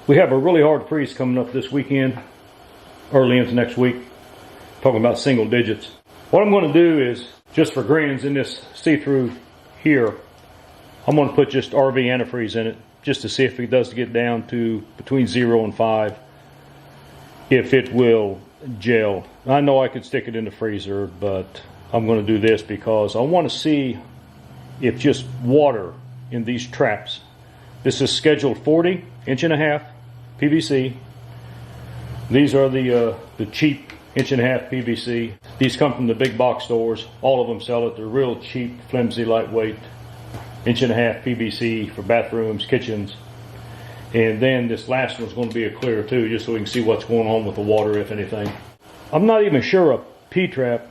We have a really hard freeze coming up this weekend, early into next week, talking about single digits. What I'm going to do is, just for grins in this see-through here, I'm going to put just RV antifreeze in it, just to see if it does get down to between 0 and 5, if it will gel. I know I could stick it in the freezer, but I'm going to do this because I want to see if just water in these traps. This is scheduled 40 1.5" PVC. These are the cheap 1.5" PVC. These come from the big box stores. All of them sell it. They're real cheap, flimsy, lightweight 1.5" PVC for bathrooms, kitchens. And then this last one's going to be a clear too, just so we can see what's going on with the water, if anything. I'm not even sure a P-trap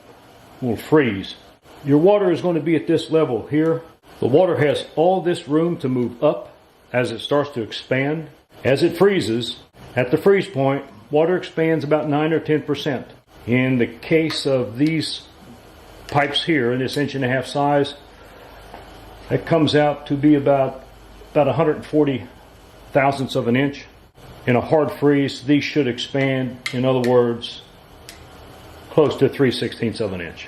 will freeze. Your water is going to be at this level here. The water has all this room to move up as it starts to expand. As it freezes, at the freeze point, water expands about 9 or 10%. In the case of these pipes here, in this 1.5" size, that comes out to be about 140 thousandths of an inch. In a hard freeze, these should expand, in other words, close to 3/16 of an inch.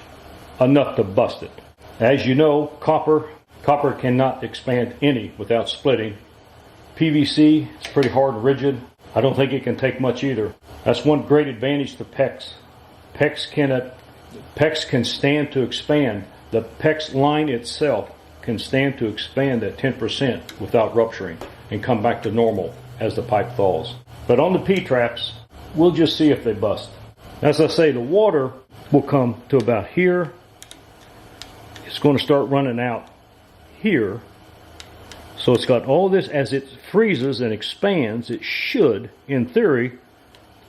Enough to bust it. As you know, copper cannot expand any without splitting. PVC is pretty hard and rigid. I don't think it can take much either. That's one great advantage to PEX. PEX can stand to expand. The PEX line itself can stand to expand at 10% without rupturing and come back to normal as the pipe thaws. But on the P-traps, we'll just see if they bust. As I say, the water will come to about here. It's going to start running out here. So it's got all this. As it freezes and expands, it should, in theory,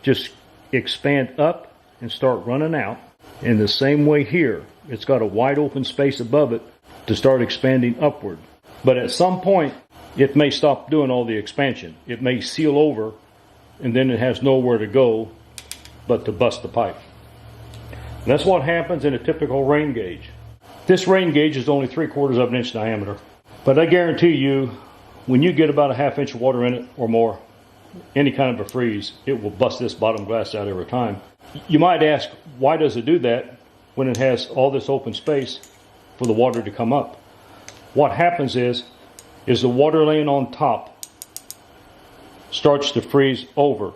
just expand up and start running out. In the same way here, it's got a wide open space above it to start expanding upward. But at some point, it may stop doing all the expansion. It may seal over, and then it has nowhere to go but to bust the pipe. And that's what happens in a typical rain gauge. This rain gauge is only 3/4 of an inch diameter. But I guarantee you, when you get about a 1/2 inch of water in it or more, any kind of a freeze, it will bust this bottom glass out every time. You might ask, why does it do that when it has all this open space for the water to come up? What happens is the water laying on top starts to freeze over.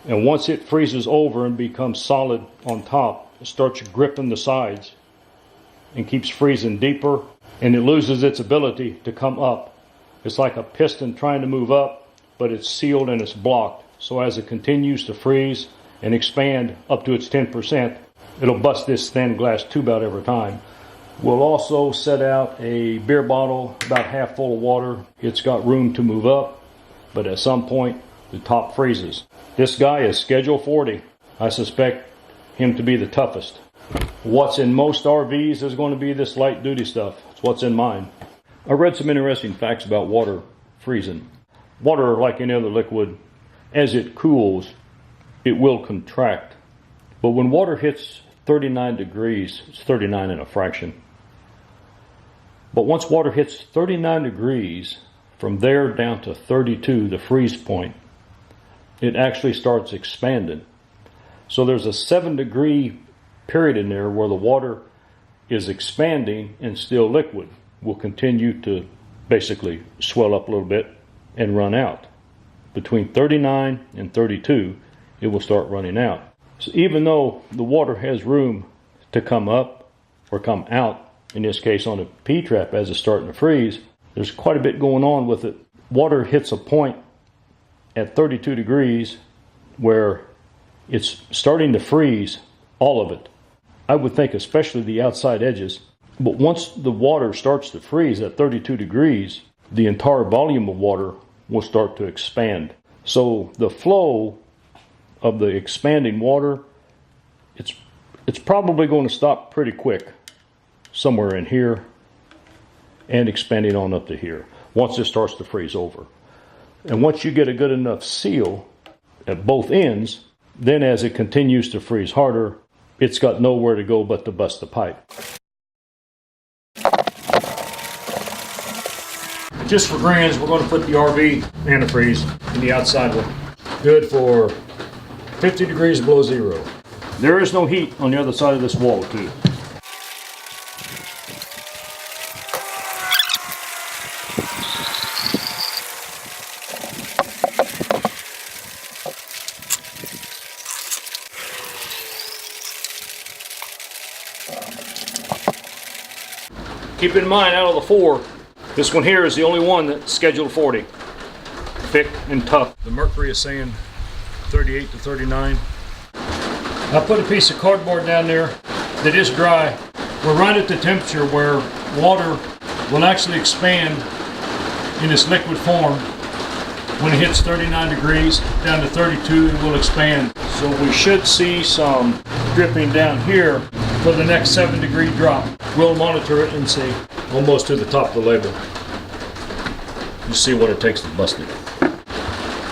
And once it freezes over and becomes solid on top, it starts gripping the sides and keeps freezing deeper, and it loses its ability to come up. It's like a piston trying to move up, but it's sealed and it's blocked. So as it continues to freeze and expand up to its 10%, it'll bust this thin glass tube out every time. We'll also set out a beer bottle about half full of water. It's got room to move up, but at some point the top freezes. This guy is schedule 40. I suspect him to be the toughest. What's in most RVs is going to be this light duty stuff. It's what's in mine. I read some interesting facts about water freezing. Water, like any other liquid, as it cools, it will contract. But when water hits 39 degrees, it's 39 and a fraction. But once water hits 39 degrees, from there down to 32, the freeze point, it actually starts expanding. So there's a 7-degree period in there where the water is expanding and still liquid. Will continue to basically swell up a little bit and run out. Between 39 and 32, it will start running out. So even though the water has room to come up or come out, in this case on a P-trap as it's starting to freeze, there's quite a bit going on with it. Water hits a point at 32 degrees where it's starting to freeze, all of it. I would think especially the outside edges. But once the water starts to freeze at 32 degrees, the entire volume of water will start to expand. So the flow of the expanding water, it's probably going to stop pretty quick, somewhere in here, and expanding on up to here, once it starts to freeze over. And once you get a good enough seal at both ends, then as it continues to freeze harder, it's got nowhere to go but to bust the pipe. just for grins, we're going to put the RV antifreeze in the outside one. Good for 50 degrees below zero. There is no heat on the other side of this wall too. Keep in mind, out of the four, this one here is the only one that's scheduled 40. Thick and tough. The mercury is saying 38 to 39. I put a piece of cardboard down there that is dry. We're right at the temperature where water will actually expand in its liquid form. When it hits 39 degrees, down to 32, it will expand. So we should see some dripping down here for the next 7-degree drop. We'll monitor it and see, almost to the top of the label. You see what it takes to bust it.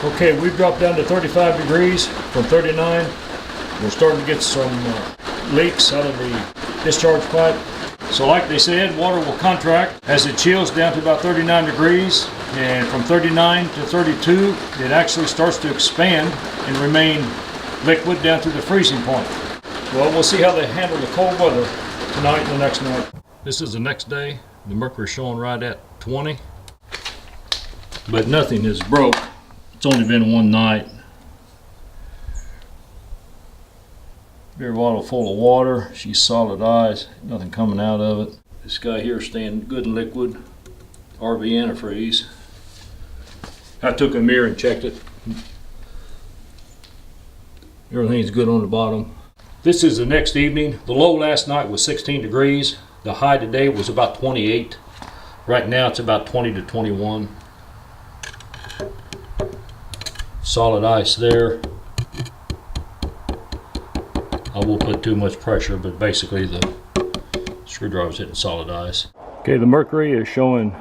Okay, we've dropped down to 35 degrees from 39. We're starting to get some leaks out of the discharge pipe. So like they said, water will contract as it chills down to about 39 degrees. And from 39 to 32, it actually starts to expand and remain liquid down to the freezing point. Well, we'll see how they handle the cold weather tonight and the next night. This is the next day. The mercury's showing right at 20. But nothing is broke. It's only been one night. Beer bottle full of water. She's solid ice. Nothing coming out of it. This guy here staying good and liquid. RV antifreeze. I took a mirror and checked it. Everything's good on the bottom. This is the next evening. The low last night was 16 degrees. The high today was about 28. Right now it's about 20 to 21. Solid ice there. I won't put too much pressure, but basically the screwdriver's hitting solid ice. Okay, the mercury is showing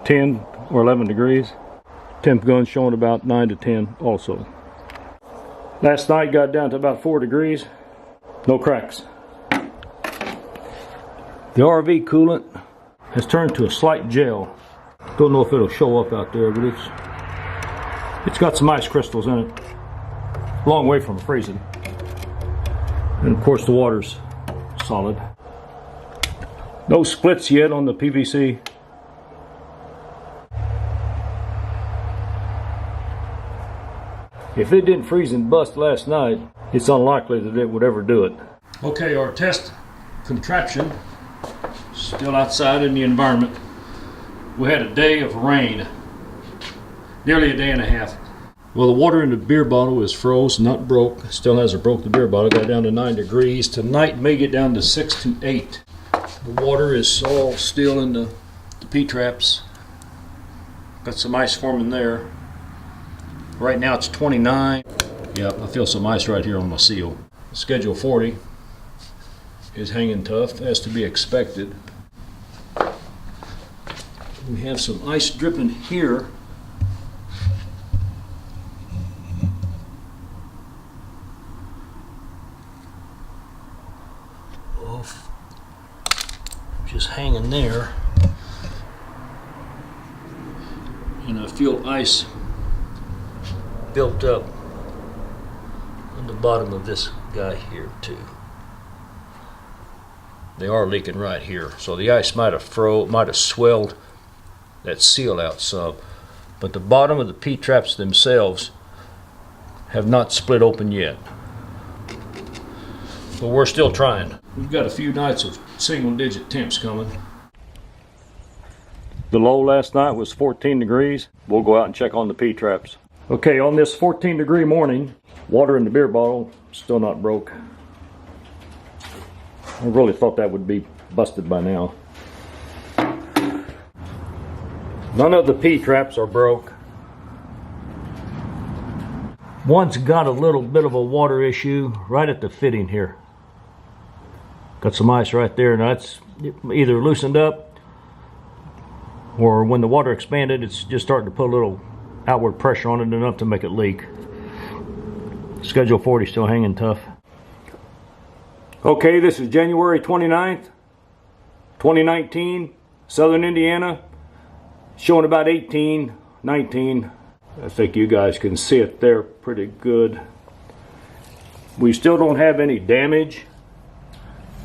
10 or 11 degrees. Temp gun's showing about 9 to 10 also. Last night got down to about 4 degrees. No cracks. The RV coolant has turned to a slight gel. Don't know if it'll show up out there, but it's got some ice crystals in it. A long way from freezing. And of course the water's solid. No splits yet on the PVC. If it didn't freeze and bust last night, it's unlikely that it would ever do it. Okay, our test contraption still outside in the environment. We had a day of rain, nearly a day and a half. Well, the water in the beer bottle is froze, not broke. Still hasn't broke the beer bottle. Got down to 9 degrees. Tonight may get down to 6 to 8. The water is all still in the P-traps. Got some ice forming there. Right now it's 29. Yep, I feel some ice right here on my seal. Schedule 40 is hanging tough, as to be expected. We have some ice dripping here. Just hanging there. And I feel ice built up on the bottom of this guy here too. They are leaking right here, so the ice might have swelled that seal out some, but the bottom of the P-traps themselves have not split open yet. But we're still trying. We've got a few nights of single-digit temps coming. The low last night was 14 degrees. We'll go out and check on the P-traps. Okay, on this 14-degree morning, water in the beer bottle still not broke. I really thought that would be busted by now. None of the P-traps are broke. One's got a little bit of a water issue right at the fitting here. Got some ice right there, and that's either loosened up, or when the water expanded, it's just starting to put a little outward pressure on it enough to make it leak. Schedule 40 still hanging tough. Okay, this is January 29th, 2019, Southern Indiana. showing about 18, 19. I think you guys can see it there pretty good. We still don't have any damage.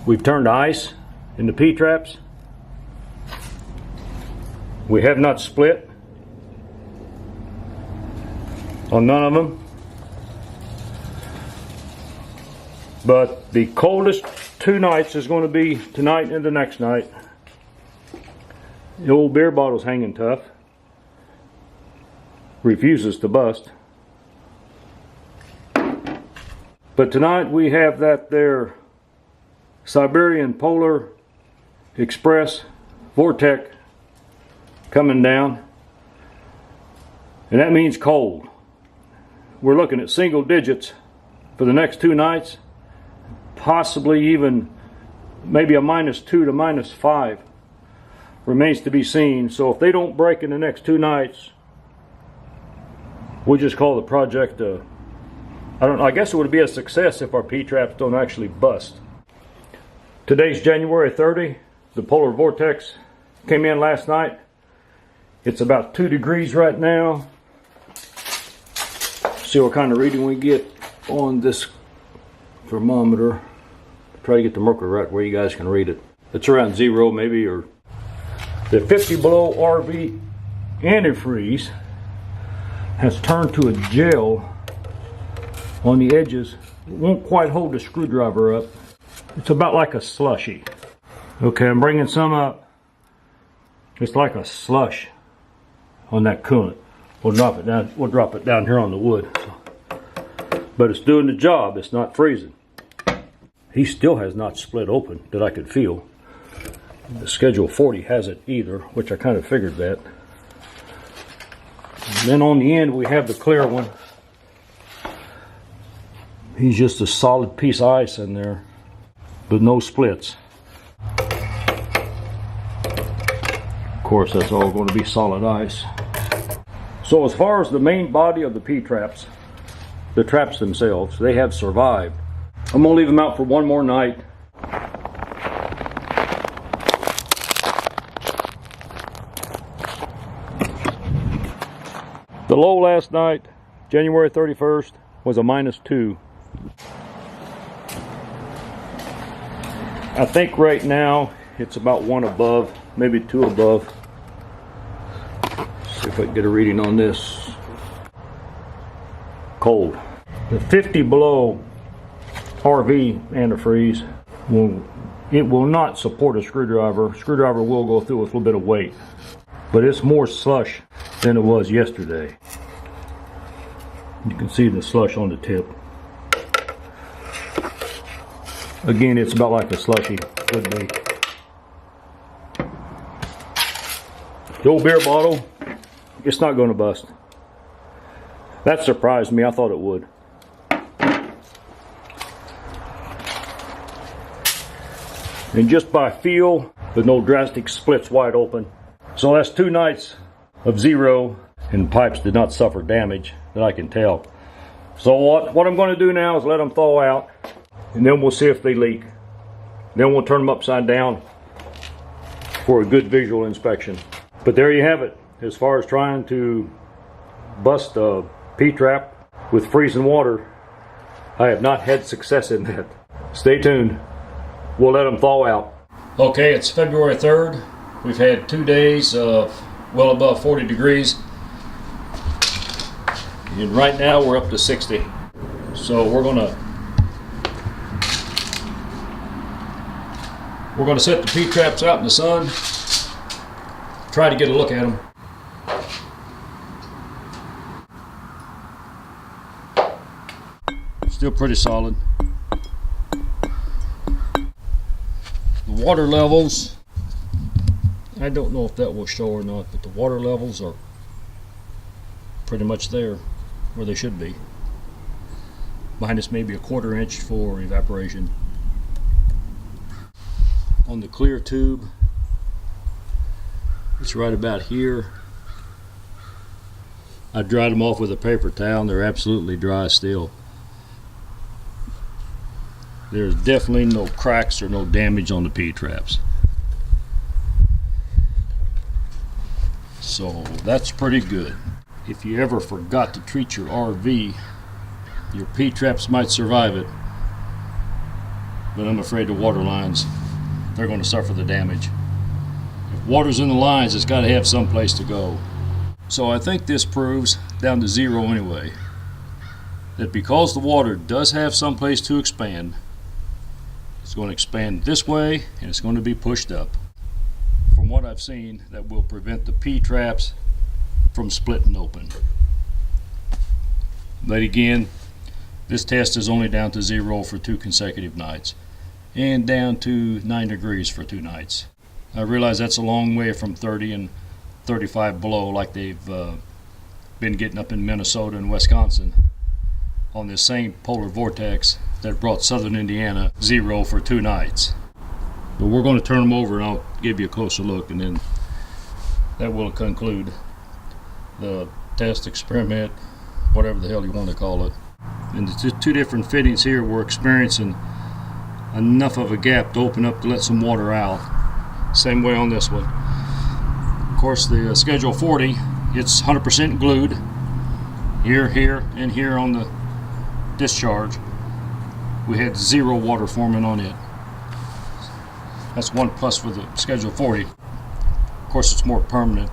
We've turned ice in the P-traps. We have not split on none of them. But the coldest 2 nights is going to be tonight and the next night. The old beer bottle's hanging tough. Refuses to bust. But tonight we have that there Siberian Polar Express Vortex coming down. And that means cold. We're looking at single digits for the next 2 nights. Possibly even maybe a -2 to -5 remains to be seen. So if they don't break in the next 2 nights, we'll just call the project I guess it would be a success if our P-traps don't actually bust. Today's January 30. The polar vortex came in last night. It's about 2 degrees right now. See what kind of reading we get on this thermometer. Try to get the mercury right where you guys can read it. It's around 0 maybe, or the 50 below RV antifreeze has turned to a gel on the edges. It won't quite hold the screwdriver up. It's about like a slushy. Okay, I'm bringing some up. It's like a slush on that coolant. We'll drop it down. We'll drop it down here on the wood. But it's doing the job. It's not freezing. He still has not split open that I could feel. The Schedule 40 hasn't either, which I kind of figured that. And then on the end we have the clear one. He's just a solid piece of ice in there, but no splits. Of course, that's all going to be solid ice. So as far as the main body of the P-traps, the traps themselves, they have survived. I'm going to leave them out for 1 more night. The low last night, January 31st, was a -2. I think right now it's about 1 above, maybe 2 above. See if I can get a reading on this. Cold. The 50 below RV antifreeze will not support a screwdriver. Screwdriver will go through with a little bit of weight, but it's more slush than it was yesterday. You can see the slush on the tip. Again, it's about like a slushy would be. The old beer bottle, it's not going to bust. That surprised me. I thought it would. And just by feel, with no drastic splits wide open. So that's 2 nights of 0, and pipes did not suffer damage that I can tell. So what I'm going to do now is let them thaw out, and then we'll see if they leak. Then we'll turn them upside down for a good visual inspection. But there you have it. As far as trying to bust a P-trap with freezing water, I have not had success in that. Stay tuned. We'll let them thaw out. Okay, it's February 3rd. We've had 2 days of well above 40 degrees. And right now we're up to 60. So we're gonna set the P-traps out in the sun. Try to get a look at them. Still pretty solid. The water levels, I don't know if that will show or not, but the water levels are pretty much there where they should be. Minus maybe a 1/4 inch for evaporation. On the clear tube, it's right about here. I dried them off with a paper towel and they're absolutely dry still. There's definitely no cracks or no damage on the P-traps. So that's pretty good. If you ever forgot to treat your RV, your P-traps might survive it, but I'm afraid the water lines, they're going to suffer the damage. If water's in the lines, it's got to have some place to go. So I think this proves, down to zero anyway, that because the water does have some place to expand, it's going to expand this way and it's going to be pushed up. From what I've seen, that will prevent the P-traps from splitting open. But again, this test is only down to zero for 2 consecutive nights and down to 9 degrees for 2 nights. I realize that's a long way from 30 and 35 below like they've been getting up in Minnesota and Wisconsin on this same polar vortex that brought southern Indiana 0 for 2 nights. But we're going to turn them over and I'll give you a closer look, and then that will conclude the test, experiment, whatever the hell you want to call it. And the 2 different fittings here, we're experiencing enough of a gap to open up to let some water out. Same way on this one. Of course, the Schedule 40, it's 100% glued here, here, and here on the discharge. We had 0 water forming on it. That's one plus for the Schedule 40. Of course, it's more permanent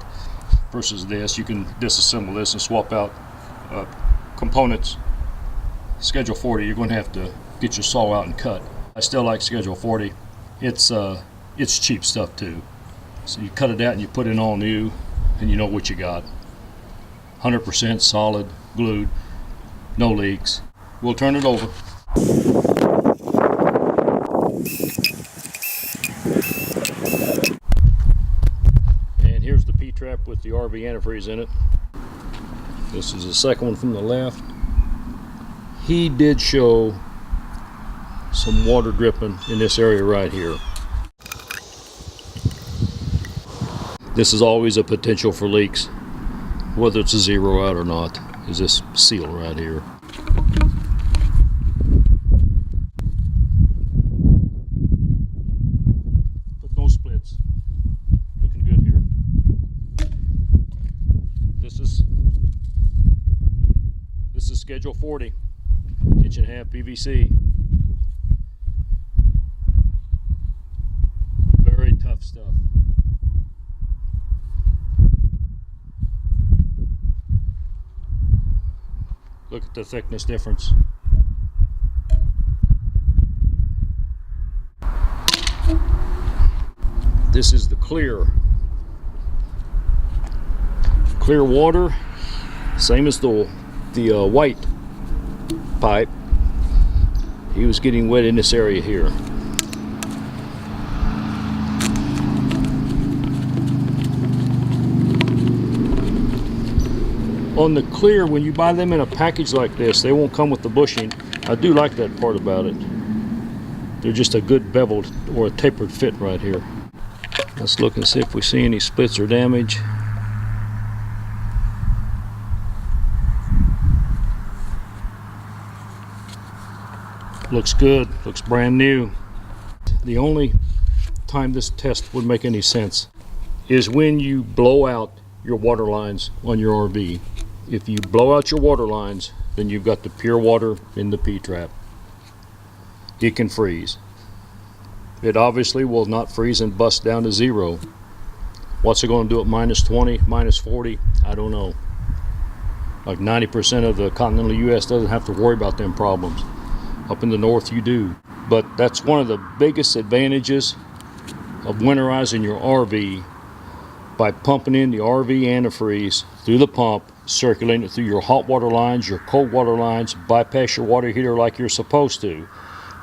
versus this. You can disassemble this and swap out components. Schedule 40, you're going to have to get your saw out and cut. I still like Schedule 40. It's cheap stuff too. So you cut it out and you put in all new, and you know what you got. 100% solid, glued, no leaks. We'll turn it over. And here's the P-trap with the RV antifreeze in it. This is the second one from the left. He did show some water dripping in this area right here. This is always a potential for leaks, whether it's a 0 out or not, is this seal right here. But no splits. Looking good here. This is Schedule 40, 1.5 PVC. Very tough stuff. Look at the thickness difference. This is the clear water, same as the white pipe. He was getting wet in this area here. On the clear, when you buy them in a package like this, they won't come with the bushing. I do like that part about it. They're just a good beveled or a tapered fit right here. Let's look and see if we see any splits or damage. Looks good, looks brand new. The only time this test would make any sense is when you blow out your water lines on your RV. If you blow out your water lines, then you've got the pure water in the P-trap. It can freeze. It obviously will not freeze and bust down to 0. What's it going to do at -20, -40? I don't know. Like 90% of the continental US doesn't have to worry about them problems. Up in the north you do. But that's one of the biggest advantages of winterizing your RV, by pumping in the RV antifreeze through the pump, circulating it through your hot water lines, your cold water lines, bypass your water heater like you're supposed to.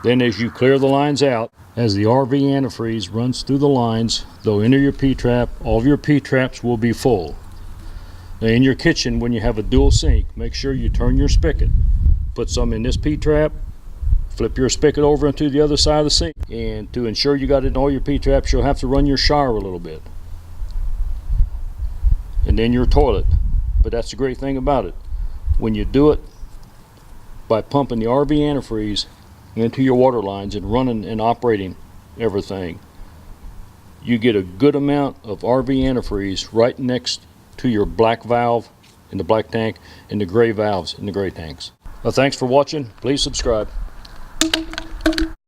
Then as you clear the lines out, as the RV antifreeze runs through the lines, they'll enter your P-trap. All of your P-traps will be full. Now in your kitchen, when you have a dual sink, make sure you turn your spigot. Put some in this P-trap, flip your spigot over into the other side of the sink. And to ensure you got it in all your P-traps, you'll have to run your shower a little bit. And then your toilet. But that's the great thing about it. When you do it by pumping the RV antifreeze into your water lines and running and operating everything, you get a good amount of RV antifreeze right next to your black valve in the black tank and the gray valves in the gray tanks. Well, thanks for watching. Please subscribe.